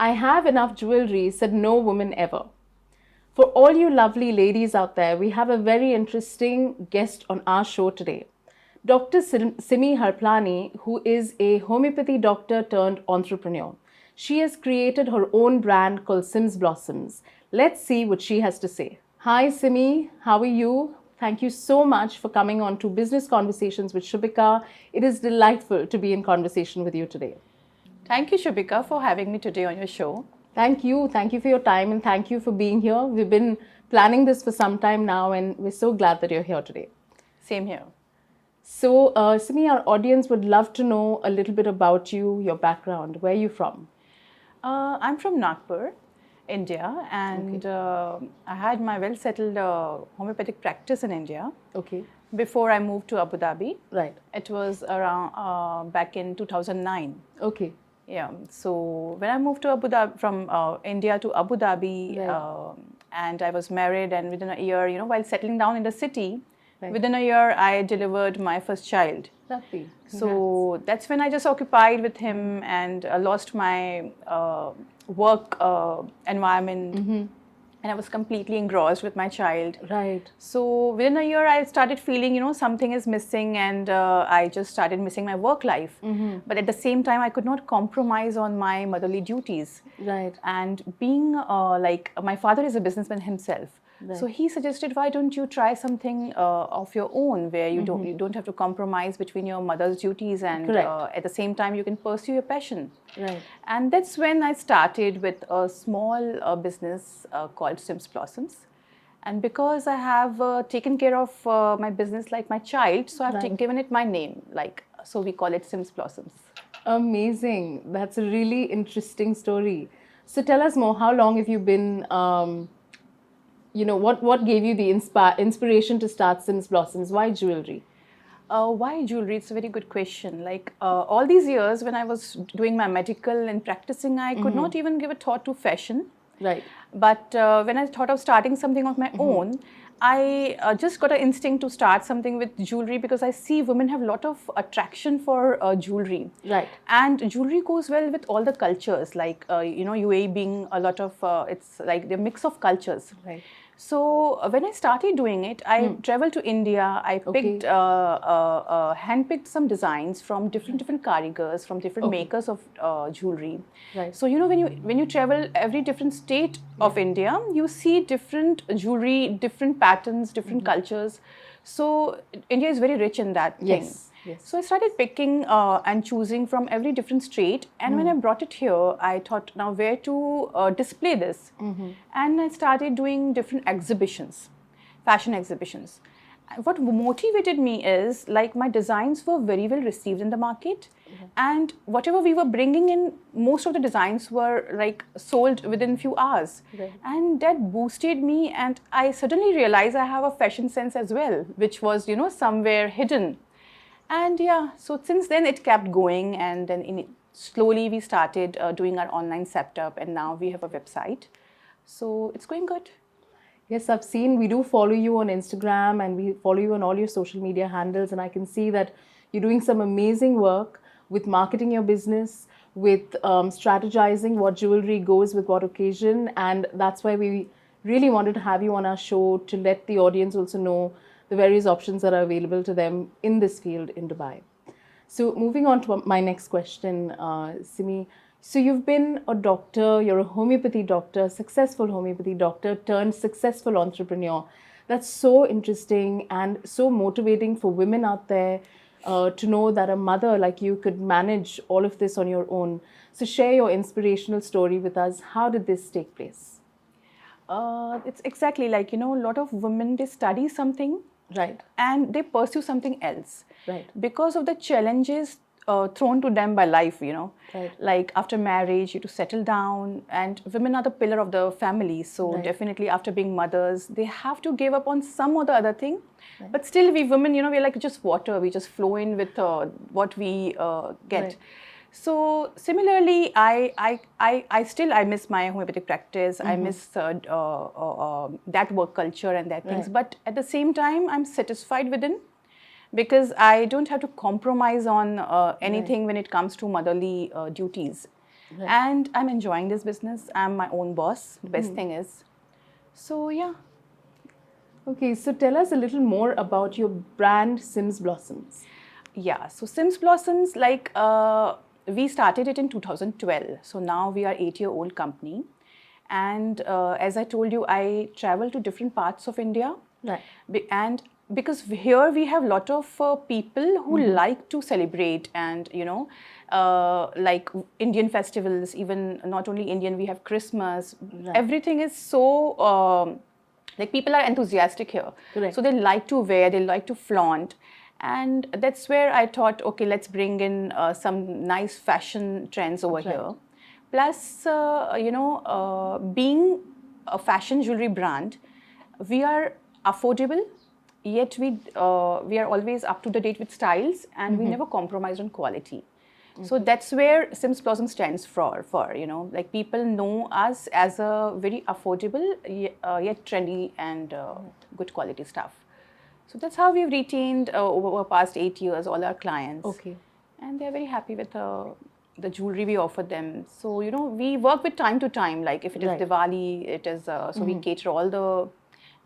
I have enough jewelry, said no woman ever. For all you lovely ladies out there, we have a very interesting guest on our show today. Dr. Simmi Harplani, who is a homeopathy doctor turned entrepreneur. She has created her own brand called Sims Blossoms. Let's see what she has to say. Hi Simmi, how are you? Thank you so much for coming on to Business Conversations with Shubika. It is delightful to be in conversation with you today. Thank you, Shubika, for having me today on your show. Thank you. Thank you for your time and thank you for being here. We've been planning this for some time now and we're so glad that you're here today. Same here. So, Simmi, our audience would love to know a little bit about you, your background. Where are you from? I'm from Nagpur, India, and I had my well-settled homeopathic practice in India. Okay. Before I moved to Abu Dhabi. Right. It was around back in 2009. Okay. Yeah. So when I moved to Abu Dhabi from India to Abu Dhabi, Right. and I was married, and within a year, while settling down in the city, Right. within a year I delivered my first child. Lovely. So that's when I just occupied with him and lost my work environment. And I was completely engrossed with my child. Right. So within a year, I started feeling, something is missing, and I just started missing my work life. But at the same time, I could not compromise on my motherly duties. Right. And being my father is a businessman himself. Right. So he suggested, why don't you try something of your own, where you don't have to compromise between your mother's duties, and at the same time you can pursue your passion. Right. And that's when I started with a small business called Sims Blossoms. And because I have taken care of my business like my child, so I've given it my name. So we call it Sims Blossoms. Amazing. That's a really interesting story. So tell us more. How long have you been? What gave you the inspiration to start Sims Blossoms? Why jewelry? Why jewelry? It's a very good question. All these years when I was doing my medical and practicing, I could not even give a thought to fashion. Right. But when I thought of starting something of my own, I just got an instinct to start something with jewelry, because I see women have a lot of attraction for jewelry. Right. And jewelry goes well with all the cultures, UAE being a lot of, it's like the mix of cultures. Right. So when I started doing it, I traveled to India. I picked, handpicked some designs from different karigars, from different makers of jewelry. Right. So when you travel every different state of India, you see different jewelry, different patterns, different cultures. So India is very rich in that thing. Yes. Yes. So I started picking and choosing from every different state. And when I brought it here, I thought, now where to display this? And I started doing different exhibitions, fashion exhibitions. And what motivated me is, my designs were very well received in the market. And whatever we were bringing in, most of the designs were sold within few hours. Right. And that boosted me. And I suddenly realized I have a fashion sense as well, which was, somewhere hidden. And so since then it kept going, and then slowly we started doing our online setup, and now we have a website. So it's going good. Yes, I've seen, we do follow you on Instagram and we follow you on all your social media handles, and I can see that you're doing some amazing work with marketing your business, with strategizing what jewelry goes with what occasion, and that's why we really wanted to have you on our show to let the audience also know the various options that are available to them in this field in Dubai. So moving on to my next question, Simmi. So you've been a doctor, you're a homeopathy doctor, successful homeopathy doctor turned successful entrepreneur. That's so interesting and so motivating for women out there to know that a mother like you could manage all of this on your own. So share your inspirational story with us. How did this take place? It's exactly a lot of women, they study something. Right. And they pursue something else. Right. Because of the challenges thrown to them by life, Right. After marriage, you have to settle down, and women are the pillar of the family. So definitely after being mothers, they have to give up on some or the other thing. Right. But still we women, we're like just water. We just flow in with what we get. Right. So similarly, I still miss my homeopathic practice. I miss that work culture and that things. But at the same time, I'm satisfied within, because I don't have to compromise on anything when it comes to motherly duties. and I'm enjoying this business. I'm my own boss. The best thing is. So yeah. Okay, so tell us a little more about your brand, Sims Blossoms. Yeah, so Sims Blossoms, like we started it in 2012. So now we are 8-year-old company. And as I told you, I travel to different parts of India. Right. And because here we have a lot of people who like to celebrate and, like Indian festivals, even not only Indian, we have Christmas. Right. Everything is so, like people are enthusiastic here. Correct. So they like to wear, they like to flaunt. And that's where I thought, okay, let's bring in some nice fashion trends over here. Plus, being a fashion jewelry brand, we are affordable, yet we are always up to the date with styles, and we never compromise on quality. So that's where Sims Blossom stands for, like people know us as a very affordable, yet trendy and good quality stuff. So that's how we've retained over the past 8 years all our clients. Okay. And they're very happy with the jewelry we offer them. So, we work with time to time. Like if it is Diwali, it is, so we cater all the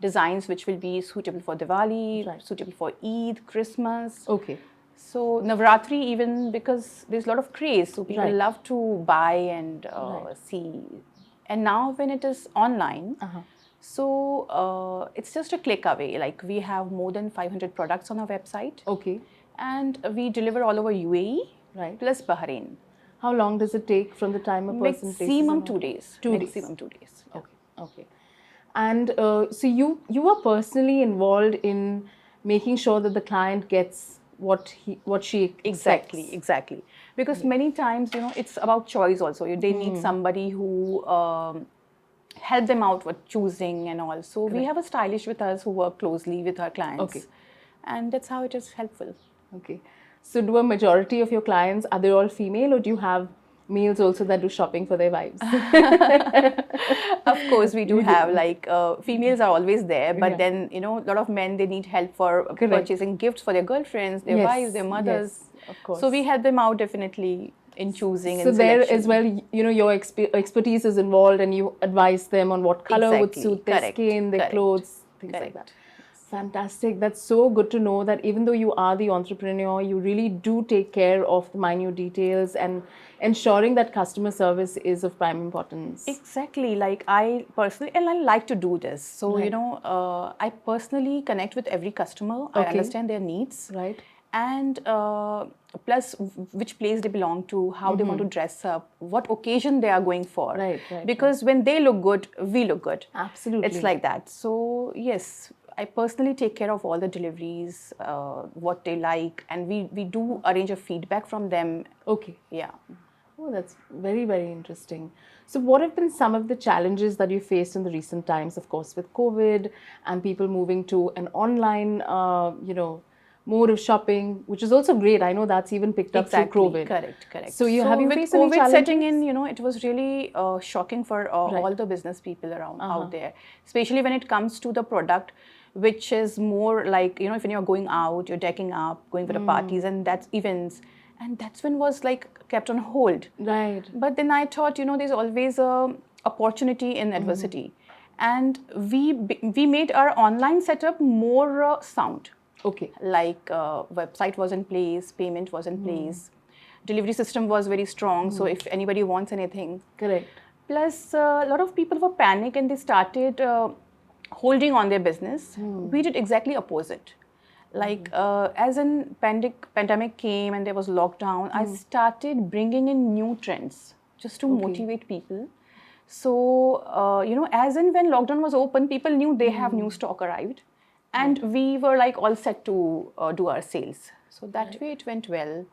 designs which will be suitable for Diwali, suitable for Eid, Christmas. Okay. So Navratri even, because there's a lot of craze. So people love to buy and see. And now when it is online, so it's just a click away. Like we have more than 500 products on our website. Okay. And we deliver all over UAE plus Bahrain. How long does it take from the time a person places Maximum 2 days. Maximum 2 days. Yeah. Okay. And so you are personally involved in making sure that the client gets what she expects. Exactly. Because many times, it's about choice also. They need somebody who help them out with choosing and all. So we have a stylist with us who work closely with our clients. Okay. And that's how it is helpful. Okay. So do a majority of your clients, are they all female, or do you have males also that do shopping for their wives? Of course, we do have, like, females are always there, but then, a lot of men, they need help for purchasing gifts for their girlfriends, their wives, their mothers. Yes, of course. So we help them out definitely in choosing and there selection. as well, your expertise is involved, and you advise them on what color would suit their skin, their clothes, things like that. Fantastic. That's so good to know that even though you are the entrepreneur, you really do take care of the minute details and ensuring that customer service is of prime importance. Exactly. Like I personally, and I like to do this. So, I personally connect with every customer. I understand their needs. Right. And plus which place they belong to, how they want to dress up, what occasion they are going for. Right. Because when they look good, we look good. Absolutely. It's like that. So, yes, I personally take care of all the deliveries, what they like, and we do arrange a feedback from them. Okay. Yeah. Oh, that's very, very interesting. So what have been some of the challenges that you faced in the recent times, of course, with COVID and people moving to an online, mode of shopping, which is also great. I know that's even picked up through COVID. Correct. So have you with faced any COVID challenges? setting in, it was really shocking for all the business people around out there, especially when it comes to the product, which is more like, if you're going out, you're decking up, going for the parties, and that's events. And that's when was like kept on hold. Right. But then I thought, there's always a opportunity in adversity. And we made our online setup more sound. Okay. Like website was in place, payment was in place, delivery system was very strong. So if anybody wants anything. Correct. Plus a lot of people were panicked and they started holding on their business. We did exactly opposite. Like as an pandemic came and there was lockdown, I started bringing in new trends just to motivate people. So, as in when lockdown was open, people knew they have new stock arrived. And we were like all set to do our sales. So that way it went well.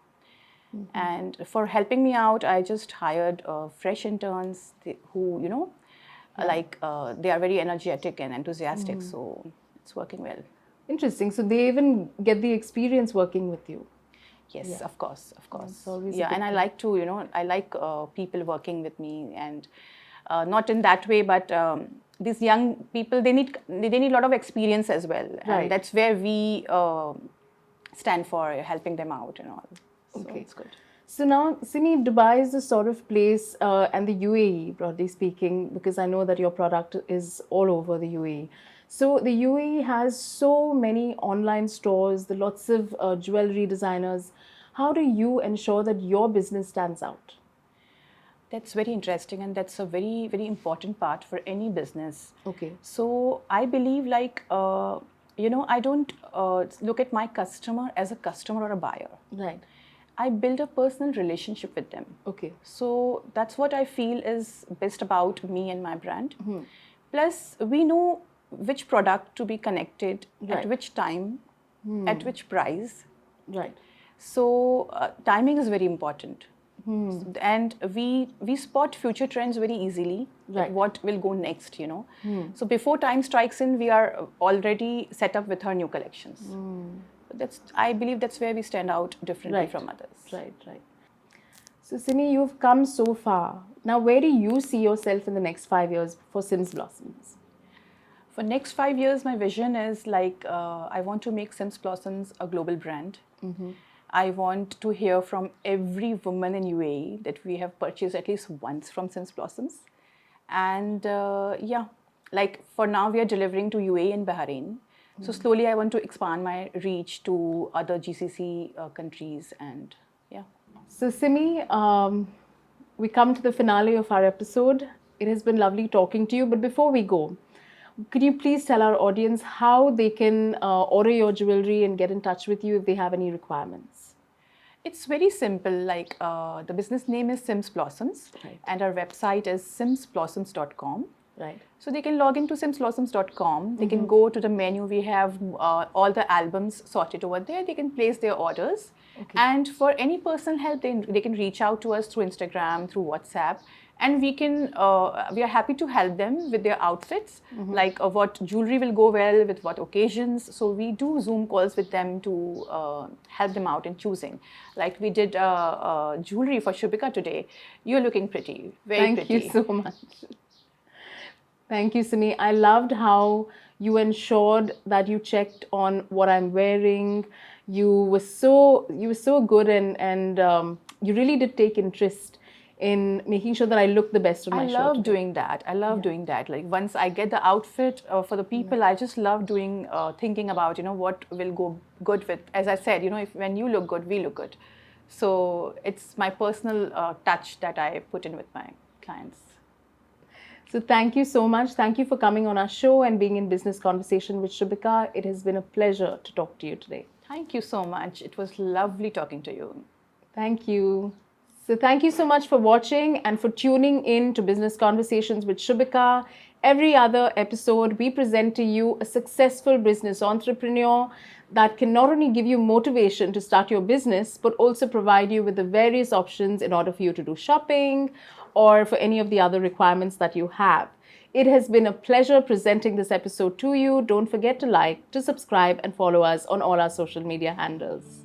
And for helping me out, I just hired fresh interns who, they are very energetic and enthusiastic. So it's working well. Interesting. So they even get the experience working with you. Yes, of course. Yeah, and I like to, I like people working with me, and not in that way, but these young people, they need a lot of experience as well. And that's where we stand for helping them out and all. So it's good. So now, Simmi, Dubai is the sort of place, and the UAE, broadly speaking, because I know that your product is all over the UAE. So the UAE has so many online stores, the lots of jewelry designers. How do you ensure that your business stands out? That's very interesting, and that's a very, very important part for any business. Okay. So I believe, I don't look at my customer as a customer or a buyer. Right. I build a personal relationship with them. Okay. So that's what I feel is best about me and my brand. Mm-hmm. Plus, we know which product to be connected, Right. at which time, at which price. Right. So timing is very important. Hmm. And we spot future trends very easily, like Right. what will go next, you know. So before time strikes in, we are already set up with our new collections. I believe that's where we stand out differently Right. from others. Right, right. So, Simmi, you've come so far. Now, where do you see yourself in the next 5 years for Sims Blossoms? For next 5 years, my vision is I want to make Sims Blossoms a global brand. I want to hear from every woman in UAE that we have purchased at least once from Sims Blossoms. And for now, we are delivering to UAE and Bahrain. So slowly, I want to expand my reach to other GCC countries, and yeah. So, Simmi, we come to the finale of our episode. It has been lovely talking to you. But before we go, could you please tell our audience how they can order your jewelry and get in touch with you if they have any requirements? It's very simple. The business name is Sims Blossoms, Right. and our website is simsblossoms.com. Right. So they can log into simsblossoms.com. They can go to the menu. We have all the albums sorted over there. They can place their orders. Okay. And for any personal help, they can reach out to us through Instagram, through WhatsApp. And we are happy to help them with their outfits, like what jewelry will go well with what occasions. So we do Zoom calls with them to help them out in choosing. Like we did jewelry for Shubika today. You're looking pretty, very Thank pretty. you so much. Thank you, Simmi. I loved how you ensured that you checked on what I'm wearing. You were so good, and you really did take interest in making sure that I look the best on my I shirt. love doing that. I love doing that. Like once I get the outfit for the people, I just love doing thinking about what will go good with. As I said, when you look good, we look good. So it's my personal touch that I put in with my clients. So thank you so much. Thank you for coming on our show and being in business conversation with Shubika. It has been a pleasure to talk to you today. Thank you so much. It was lovely talking to you. Thank you. So thank you so much for watching and for tuning in to Business Conversations with Shubika. Every other episode, we present to you a successful business entrepreneur that can not only give you motivation to start your business, but also provide you with the various options in order for you to do shopping or for any of the other requirements that you have. It has been a pleasure presenting this episode to you. Don't forget to like, to subscribe, and follow us on all our social media handles.